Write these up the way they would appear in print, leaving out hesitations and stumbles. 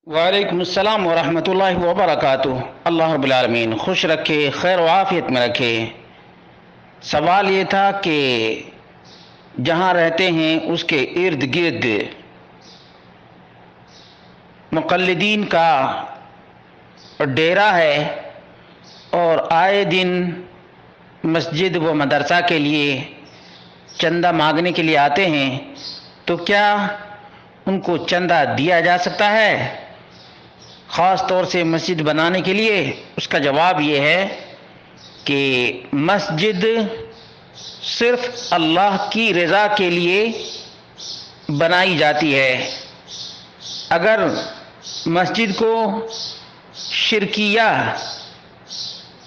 وعلیکم السلام ورحمۃ اللہ وبرکاتہ۔ اللہ رب العالمین خوش رکھے، خیر و عافیت میں رکھے۔ سوال یہ تھا کہ جہاں رہتے ہیں اس کے ارد گرد مقلدین کا ڈیرا ہے اور آئے دن مسجد و مدرسہ کے لیے چندہ مانگنے کے لیے آتے ہیں، تو کیا ان کو چندہ دیا جا سکتا ہے خاص طور سے مسجد بنانے کے لیے؟ اس کا جواب یہ ہے کہ مسجد صرف اللہ کی رضا کے لیے بنائی جاتی ہے۔ اگر مسجد کو شرکیہ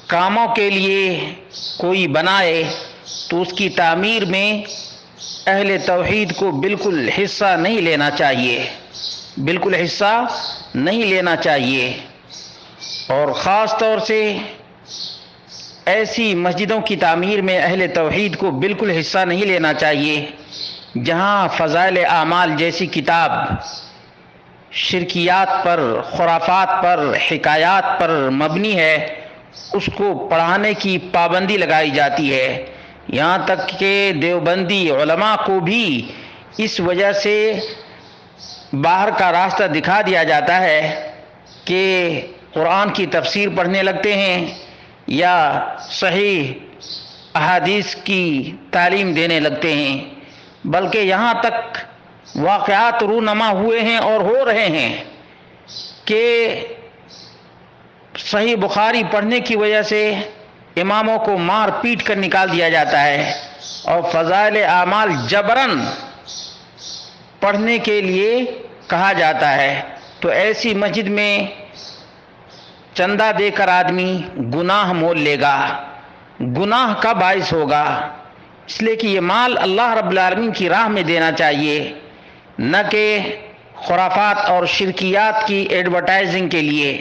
کاموں کے لیے کوئی بنائے تو اس کی تعمیر میں اہل توحید کو بالکل حصہ نہیں لینا چاہیے، بالکل حصہ نہیں لینا چاہیے۔ اور خاص طور سے ایسی مسجدوں کی تعمیر میں اہل توحید کو بالکل حصہ نہیں لینا چاہیے جہاں فضائل اعمال جیسی کتاب شرکیات پر، خرافات پر، حکایات پر مبنی ہے، اس کو پڑھانے کی پابندی لگائی جاتی ہے۔ یہاں تک کہ دیوبندی علماء کو بھی اس وجہ سے باہر کا راستہ دکھا دیا جاتا ہے کہ قرآن کی تفسیر پڑھنے لگتے ہیں یا صحیح احادیث کی تعلیم دینے لگتے ہیں، بلکہ یہاں تک واقعات رونما ہوئے ہیں اور ہو رہے ہیں کہ صحیح بخاری پڑھنے کی وجہ سے اماموں کو مار پیٹ کر نکال دیا جاتا ہے اور فضائل اعمال جبراً پڑھنے کے لیے کہا جاتا ہے۔ تو ایسی مسجد میں چندہ دے کر آدمی گناہ مول لے گا، گناہ کا باعث ہوگا، اس لیے کہ یہ مال اللہ رب العالمین کی راہ میں دینا چاہیے، نہ کہ خرافات اور شرکیات کی ایڈورٹائزنگ کے لیے۔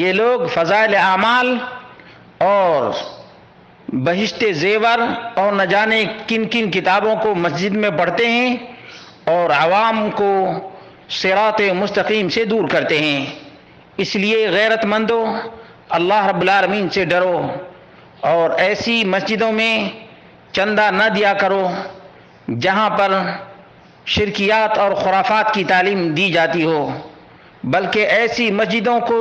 یہ لوگ فضائل اعمال اور بہشت زیور اور نہ جانے کن کن کتابوں کو مسجد میں پڑھتے ہیں اور عوام کو صراط مستقیم سے دور کرتے ہیں۔ اس لیے غیرت مندو، اللہ رب العالمین سے ڈرو اور ایسی مسجدوں میں چندہ نہ دیا کرو جہاں پر شرکیات اور خرافات کی تعلیم دی جاتی ہو، بلکہ ایسی مسجدوں کو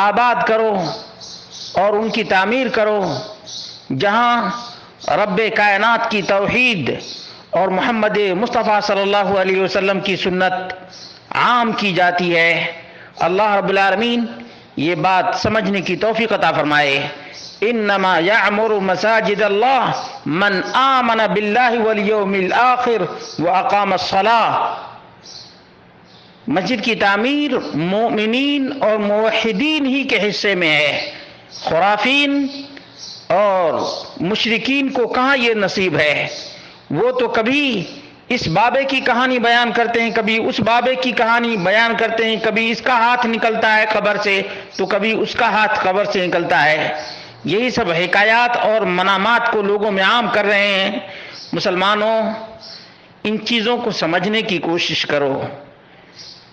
آباد کرو اور ان کی تعمیر کرو جہاں رب کائنات کی توحید اور محمد مصطفیٰ صلی اللہ علیہ وسلم کی سنت عام کی جاتی ہے۔ اللہ رب العالمین یہ بات سمجھنے کی توفیق عطا فرمائے۔ انما یعمر مساجد اللہ من آمن باللہ والیوم الآخر واقام الصلاۃ۔ مسجد کی تعمیر مومنین اور موحدین ہی کے حصے میں ہے، خرافین اور مشرکین کو کہاں یہ نصیب ہے؟ وہ تو کبھی اس بابے کی کہانی بیان کرتے ہیں، کبھی اس بابے کی کہانی بیان کرتے ہیں، کبھی اس کا ہاتھ نکلتا ہے قبر سے تو کبھی اس کا ہاتھ قبر سے نکلتا ہے۔ یہی سب حکایات اور منامات کو لوگوں میں عام کر رہے ہیں۔ مسلمانوں، ان چیزوں کو سمجھنے کی کوشش کرو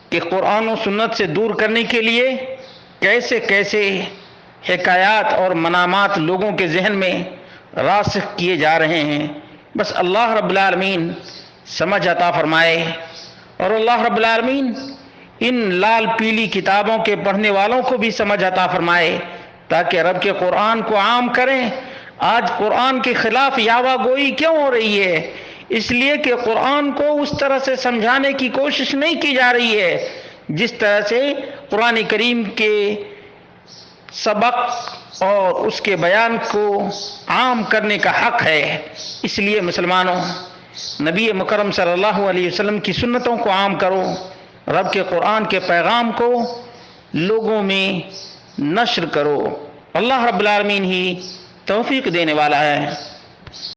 کہ قرآن و سنت سے دور کرنے کے لیے کیسے کیسے حکایات اور منامات لوگوں کے ذہن میں راسخ کیے جا رہے ہیں۔ بس اللہ رب العالمین سمجھ عطا فرمائے، اور اللہ رب العالمین ان لال پیلی کتابوں کے پڑھنے والوں کو بھی سمجھ عطا فرمائے تاکہ رب کے قرآن کو عام کریں۔ آج قرآن کے خلاف یاوہ گوئی کیوں ہو رہی ہے؟ اس لیے کہ قرآن کو اس طرح سے سمجھانے کی کوشش نہیں کی جا رہی ہے جس طرح سے قرآن کریم کے سبق اور اس کے بیان کو عام کرنے کا حق ہے۔ اس لیے مسلمانوں، نبی مکرم صلی اللہ علیہ وسلم کی سنتوں کو عام کرو، رب کے قرآن کے پیغام کو لوگوں میں نشر کرو۔ اللہ رب العالمین ہی توفیق دینے والا ہے۔